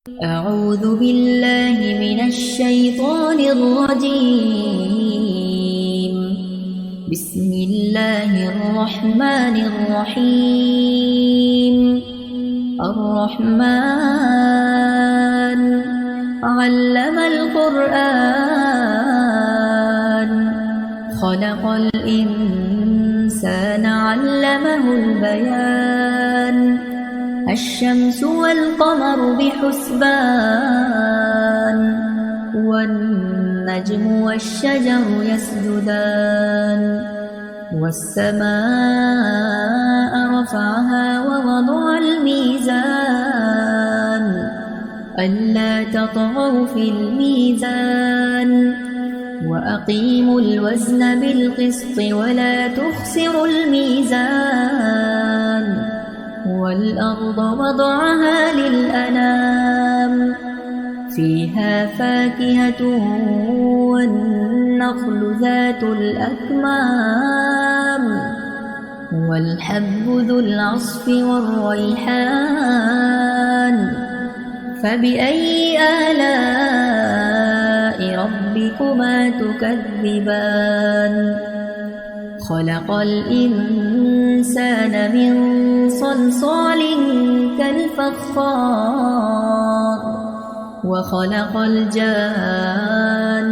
أعوذ بالله من الشيطان الرجيم. بسم الله الرحمن الرحيم. الرحمن علم القرآن خلق الإنسان علمه البيان الشمس والقمر بحسبان والنجم والشجر يسجدان والسماء رفعها ووضع الميزان ألا تطغوا في الميزان وأقيموا الوزن بالقسط ولا تخسروا الميزان والأرض وضعها للأنام فيها فاكهة والنخل ذات الأكمام والحب ذو العصف والريحان فبأي آلاء ربكما تكذبان خلق الإنسان من صلصال كالفخار وخلق الجان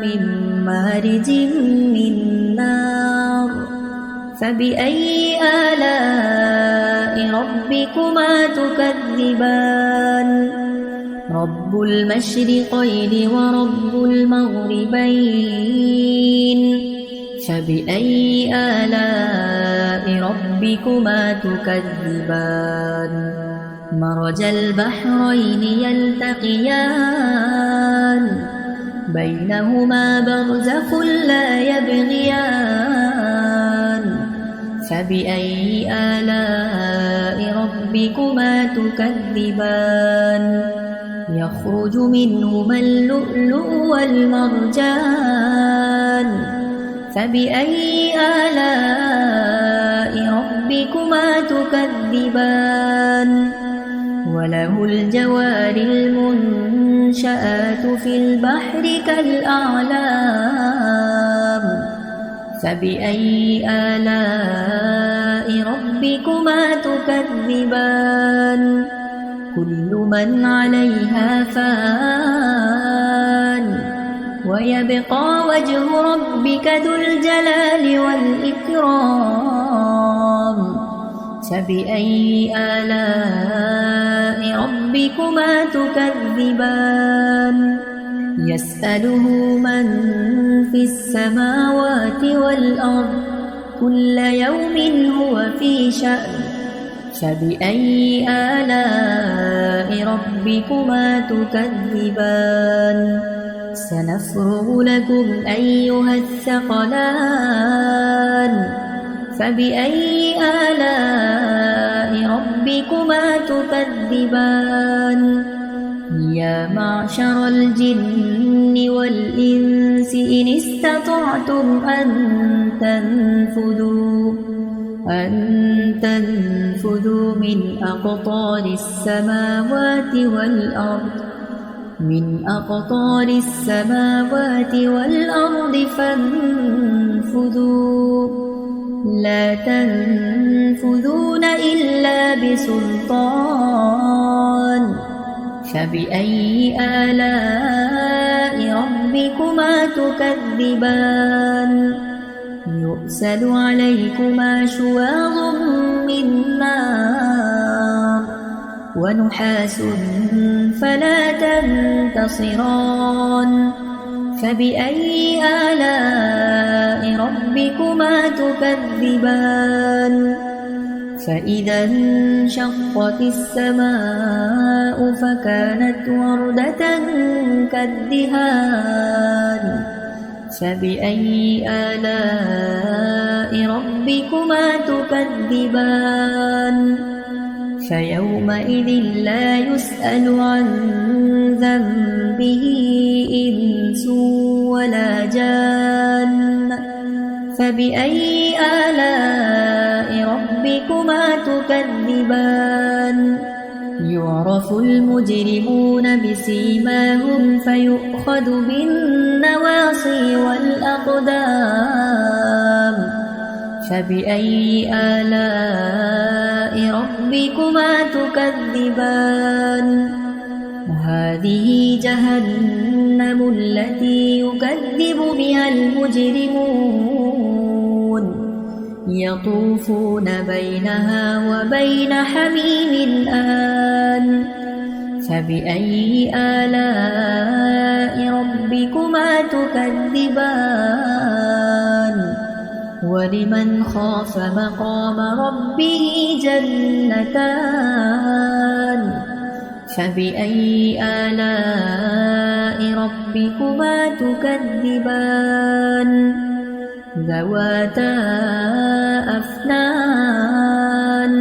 من مارج من نار فبأي آلاء ربكما تكذبان رب المشرقين ورب المغربين فبأي آلاء ربكما تكذبان مرج البحرين يلتقيان بينهما برزخ لا يبغيان فبأي آلاء ربكما تكذبان يخرج منهما اللؤلؤ والمرجان فبأي آلاء ربكما تكذبان وله الجوار المنشآت في البحر كالأعلام فبأي آلاء ربكما تكذبان كل من عليها فان ويبقى وجه ربك ذو الجلال والإكرام فبأي آلاء ربكما تكذبان يسأله من في السماوات والأرض كل يوم هو في شأن فبأي آلاء ربكما تكذبان سنفرغ لكم أيها الثقلان فبأي آلاء ربكما تكذبان يا معشر الجن والإنس إن استطعتم أن تنفذوا من أقطار السماوات والأرض فانفذوا لا تنفذون إلا بسلطان فبأي آلاء ربكما تكذبان يرسل عليكما شواظ من نار ونحاس فلا تنتصران فبأي آلاء ربكما تكذبان فإذا انشقت السماء فكانت وردة كالدهان فبأي آلاء ربكما تكذبان فيومئذ لا يسأل عن ذنبه إنس ولا جان فبأي آلاء ربكما تكذبان يعرف المجرمون بسيماهم فيؤخذ بالنواصي والأقدام فبأي آلاء ربكما تكذبان هذه جهنم التي يكذب بها المجرمون يطوفون بينها وبين حميم آن فبأي آلاء ربكما تكذبان ولمن خاف مقام ربه جنتان فبأي آلاء ربكما تكذبان ذواتا أفنان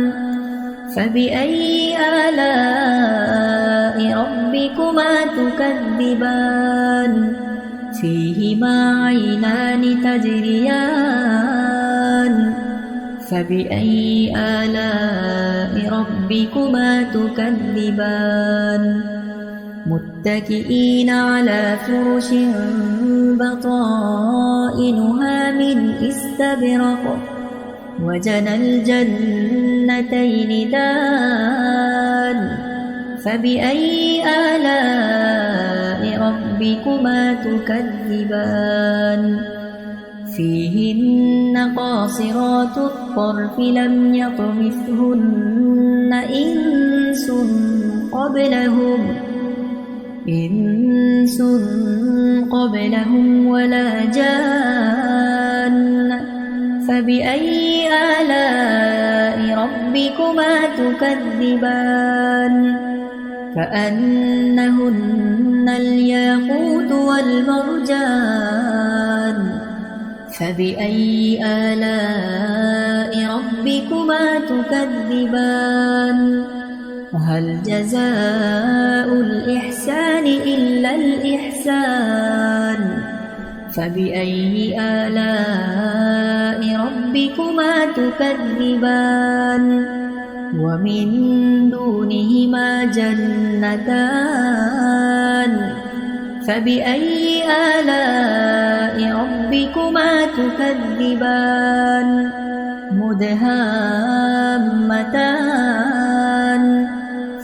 فبأي آلاء ربكما تكذبان فيهما عينان تجريان فبأي آلاء ربكما تكذبان متكئين على فرش بطائنها من استبرق وجنى الجنتين دان فبأي آلاء ربكما تكذبان فيهن قاصرات الطرف لم يطمثهن إنس قبلهم ولا جان فبأي آلاء ربكما تكذبان كأنهن الياقوت والمرجان فبأي آلاء ربكما تكذبان هل جزاء الإحسان إلا الإحسان فبأي آلاء ربكما تكذبان ومن دونهما جنتان فبأي آلاء ربكما تكذبان مدهامتان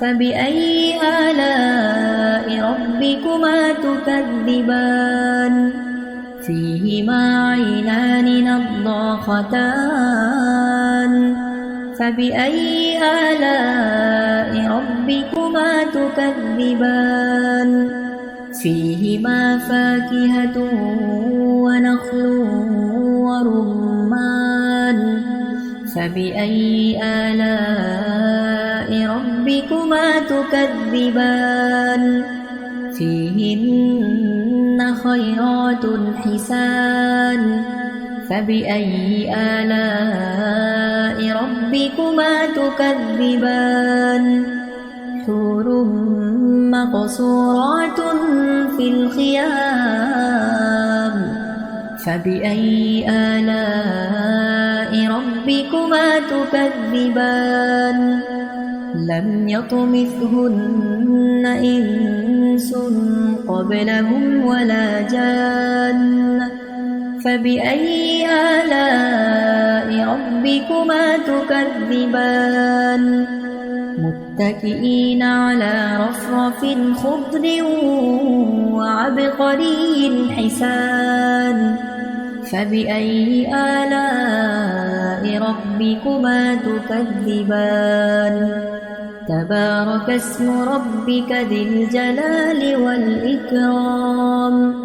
فبأي آلاء ربكما تكذبان فيهما عينان نضاختان فبأي آلاء ربكما تكذبان فيهما فاكهة ونخل ورمان فبأي آلاء ربكما تكذبان فيهن خيرات حسان فبأي آلاء ربكما تكذبان حور مقصورات في الخيام فبأي آلاء ربكما تكذبان لم يطمثهن إنس قبلهم ولا جان فبأي آلاء ربكما تكذبان متكئين على رفرف خضر وعبقري حسان فبأي آلاء ربكما تكذبان تبارك اسم ربك ذي الجلال والإكرام